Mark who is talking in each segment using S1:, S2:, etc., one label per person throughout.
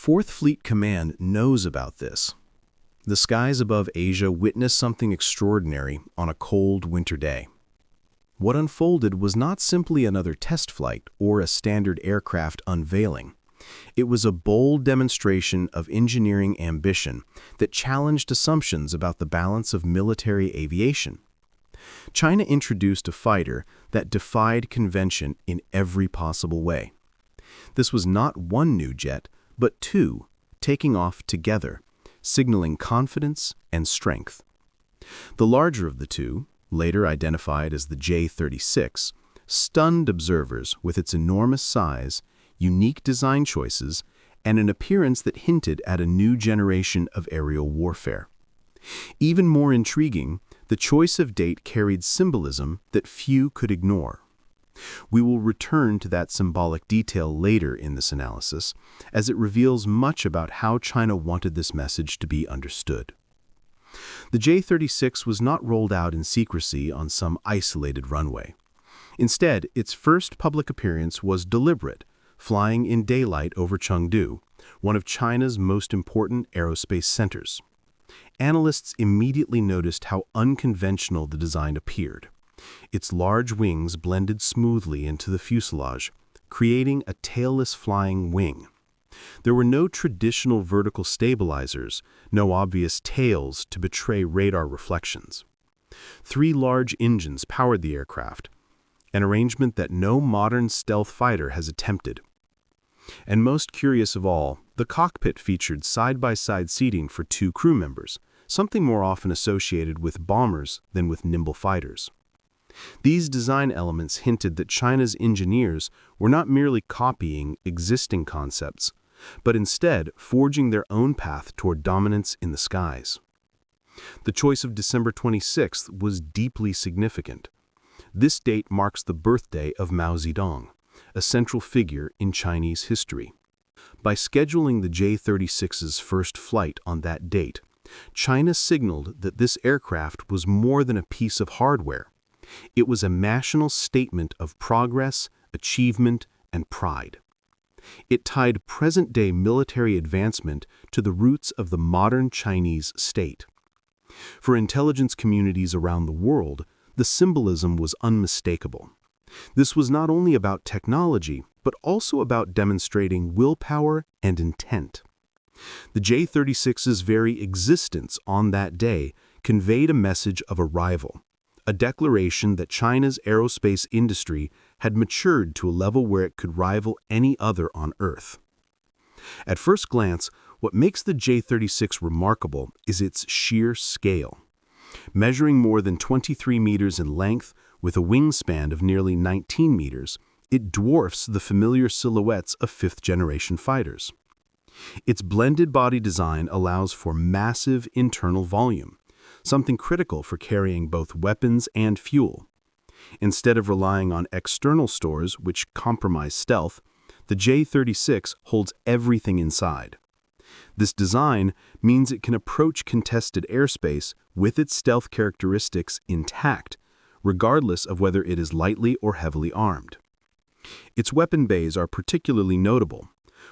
S1: Fourth Fleet Command knows about this. The skies above Asia witnessed something extraordinary on a cold winter day. What unfolded was not simply another test flight or a standard aircraft unveiling. It was a bold demonstration of engineering ambition that challenged assumptions about the balance of military aviation. China introduced a fighter that defied convention in every possible way. This was not one new jet, but two, taking off together, signaling confidence and strength. The larger of the two, later identified as the J-36, stunned observers with its enormous size, unique design choices, and an appearance that hinted at a new generation of aerial warfare. Even more intriguing, the choice of date carried symbolism that few could ignore. We will return to that symbolic detail later in this analysis, as it reveals much about how China wanted this message to be understood. The J-36 was not rolled out in secrecy on some isolated runway. Instead, its first public appearance was deliberate, flying in daylight over Chengdu, one of China's most important aerospace centers. Analysts immediately noticed how unconventional the design appeared. Its large wings blended smoothly into the fuselage, creating a tailless flying wing. There were no traditional vertical stabilizers, no obvious tails to betray radar reflections. 3 large engines powered the aircraft, an arrangement that no modern stealth fighter has attempted. And most curious of all, the cockpit featured side-by-side seating for 2 crew members, something more often associated with bombers than with nimble fighters. These design elements hinted that China's engineers were not merely copying existing concepts, but instead forging their own path toward dominance in the skies. The choice of December 26th was deeply significant. This date marks the birthday of Mao Zedong, a central figure in Chinese history. By scheduling the J-36's first flight on that date, China signaled that this aircraft was more than a piece of hardware. It was a national statement of progress, achievement, and pride. It tied present-day military advancement to the roots of the modern Chinese state. For intelligence communities around the world, the symbolism was unmistakable. This was not only about technology, but also about demonstrating willpower and intent. The J-36's very existence on that day conveyed a message of arrival, a declaration that China's aerospace industry had matured to a level where it could rival any other on Earth. At first glance, what makes the J-36 remarkable is its sheer scale. Measuring more than 23 meters in length with a wingspan of nearly 19 meters, it dwarfs the familiar silhouettes of fifth-generation fighters. Its blended body design allows for massive internal volume, something critical for carrying both weapons and fuel. Instead of relying on external stores which compromise stealth, the J-36 holds everything inside. This design means it can approach contested airspace with its stealth characteristics intact, regardless of whether it is lightly or heavily armed. Its weapon bays are particularly notable,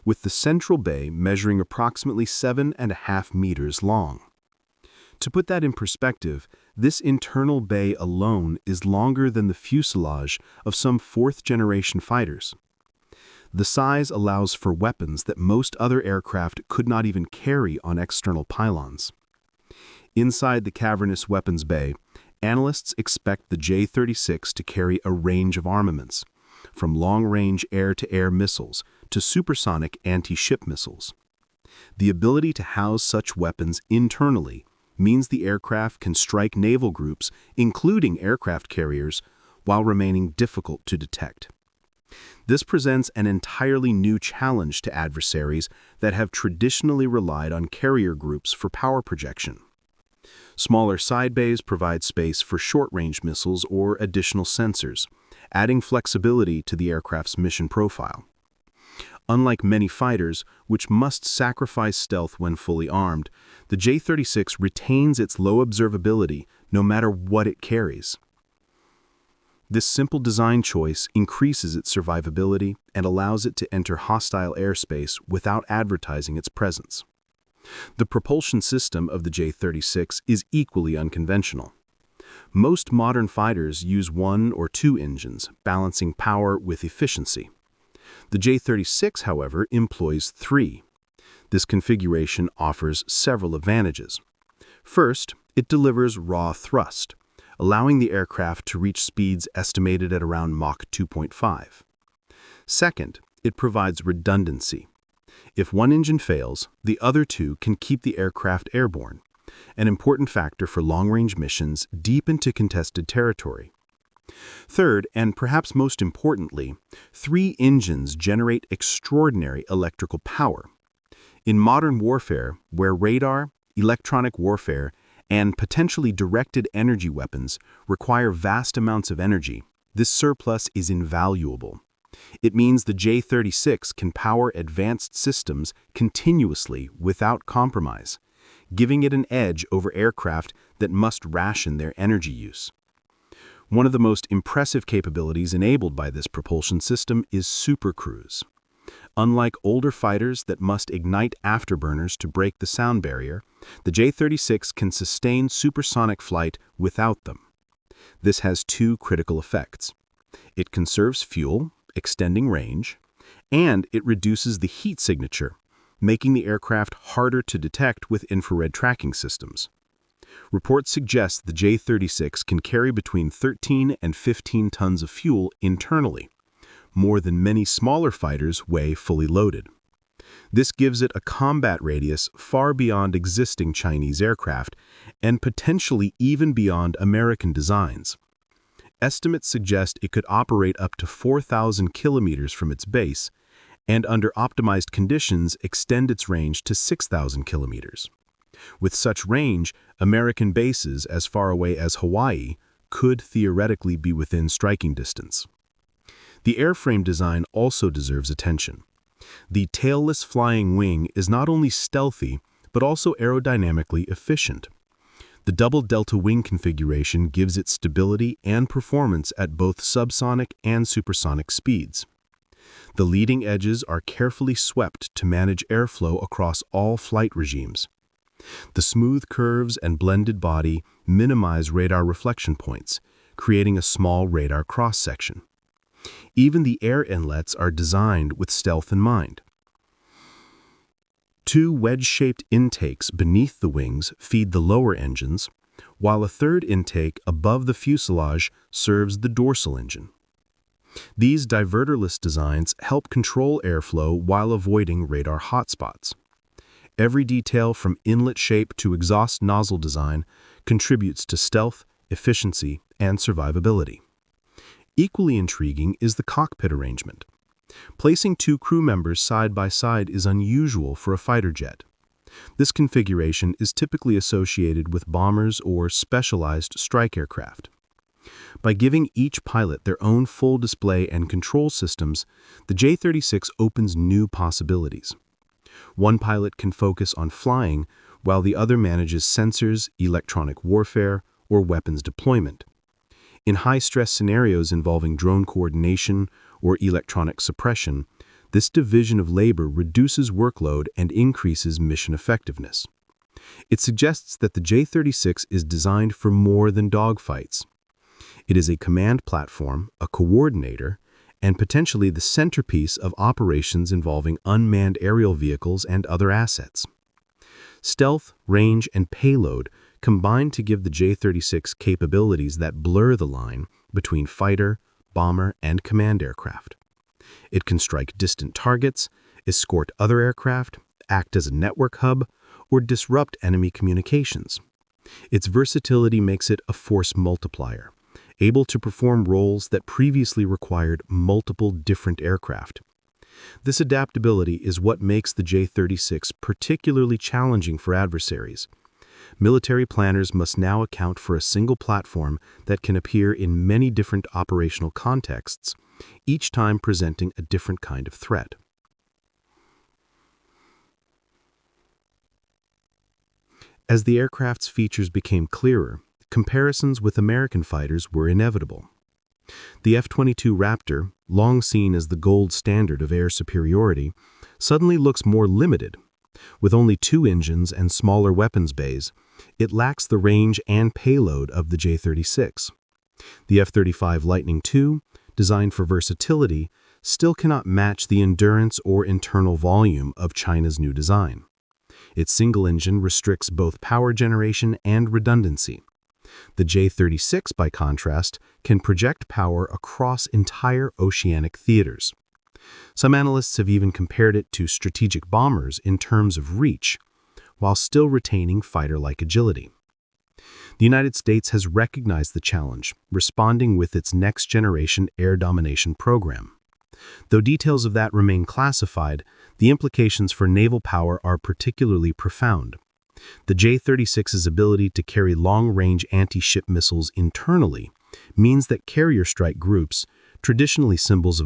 S1: with the central bay measuring approximately 7.5 meters long. To put that in perspective, this internal bay alone is longer than the fuselage of some fourth-generation fighters. The size allows for weapons that most other aircraft could not even carry on external pylons. Inside the cavernous weapons bay, analysts expect the J-36 to carry a range of armaments, from long-range air-to-air missiles to supersonic anti-ship missiles. The ability to house such weapons internally means the aircraft can strike naval groups, including aircraft carriers, while remaining difficult to detect. This presents an entirely new challenge to adversaries that have traditionally relied on carrier groups for power projection. Smaller side bays provide space for short-range missiles or additional sensors, adding flexibility to the aircraft's mission profile. Unlike many fighters, which must sacrifice stealth when fully armed, the J-36 retains its low observability no matter what it carries. This simple design choice increases its survivability and allows it to enter hostile airspace without advertising its presence. The propulsion system of the J-36 is equally unconventional. Most modern fighters use one or two engines, balancing power with efficiency. The J-36, however, employs three. This configuration offers several advantages. First, it delivers raw thrust, allowing the aircraft to reach speeds estimated at around Mach 2.5. Second, it provides redundancy. If one engine fails, the other two can keep the aircraft airborne, an important factor for long-range missions deep into contested territory. Third, and perhaps most importantly, three engines generate extraordinary electrical power. In modern warfare, where radar, electronic warfare, and potentially directed energy weapons require vast amounts of energy, this surplus is invaluable. It means the J-36 can power advanced systems continuously without compromise, giving it an edge over aircraft that must ration their energy use. One of the most impressive capabilities enabled by this propulsion system is supercruise. Unlike older fighters that must ignite afterburners to break the sound barrier, the J-36 can sustain supersonic flight without them. This has two critical effects. It conserves fuel, extending range, and it reduces the heat signature, making the aircraft harder to detect with infrared tracking systems. Reports suggest the J-36 can carry between 13 and 15 tons of fuel internally, more than many smaller fighters weigh fully loaded. This gives it a combat radius far beyond existing Chinese aircraft and potentially even beyond American designs. Estimates suggest it could operate up to 4,000 kilometers from its base and under optimized conditions extend its range to 6,000 kilometers. With such range, American bases as far away as Hawaii could theoretically be within striking distance. The airframe design also deserves attention. The tailless flying wing is not only stealthy, but also aerodynamically efficient. The double delta wing configuration gives it stability and performance at both subsonic and supersonic speeds. The leading edges are carefully swept to manage airflow across all flight regimes. The smooth curves and blended body minimize radar reflection points, creating a small radar cross-section. Even the air inlets are designed with stealth in mind. Two wedge-shaped intakes beneath the wings feed the lower engines, while a third intake above the fuselage serves the dorsal engine. These diverterless designs help control airflow while avoiding radar hotspots. Every detail from inlet shape to exhaust nozzle design contributes to stealth, efficiency, and survivability. Equally intriguing is the cockpit arrangement. Placing two crew members side by side is unusual for a fighter jet. This configuration is typically associated with bombers or specialized strike aircraft. By giving each pilot their own full display and control systems, the J-36 opens new possibilities. One pilot can focus on flying, while the other manages sensors, electronic warfare, or weapons deployment. In high-stress scenarios involving drone coordination or electronic suppression, this division of labor reduces workload and increases mission effectiveness. It suggests that the J-36 is designed for more than dogfights. It is a command platform, a coordinator, and potentially the centerpiece of operations involving unmanned aerial vehicles and other assets. Stealth, range, and payload combine to give the J-36 capabilities that blur the line between fighter, bomber, and command aircraft. It can strike distant targets, escort other aircraft, act as a network hub, or disrupt enemy communications. Its versatility makes it a force multiplier, able to perform roles that previously required multiple different aircraft. This adaptability is what makes the J-36 particularly challenging for adversaries. Military planners must now account for a single platform that can appear in many different operational contexts, each time presenting a different kind of threat. As the aircraft's features became clearer, comparisons with American fighters were inevitable. The F-22 Raptor, long seen as the gold standard of air superiority, suddenly looks more limited. With only 2 engines and smaller weapons bays, it lacks the range and payload of the J-36. The F-35 Lightning II, designed for versatility, still cannot match the endurance or internal volume of China's new design. Its single engine restricts both power generation and redundancy. The J-36, by contrast, can project power across entire oceanic theaters. Some analysts have even compared it to strategic bombers in terms of reach, while still retaining fighter-like agility. The United States has recognized the challenge, responding with its next-generation air domination program. Though details of that remain classified, the implications for naval power are particularly profound. The J-36's ability to carry long-range anti-ship missiles internally means that carrier strike groups, traditionally symbols of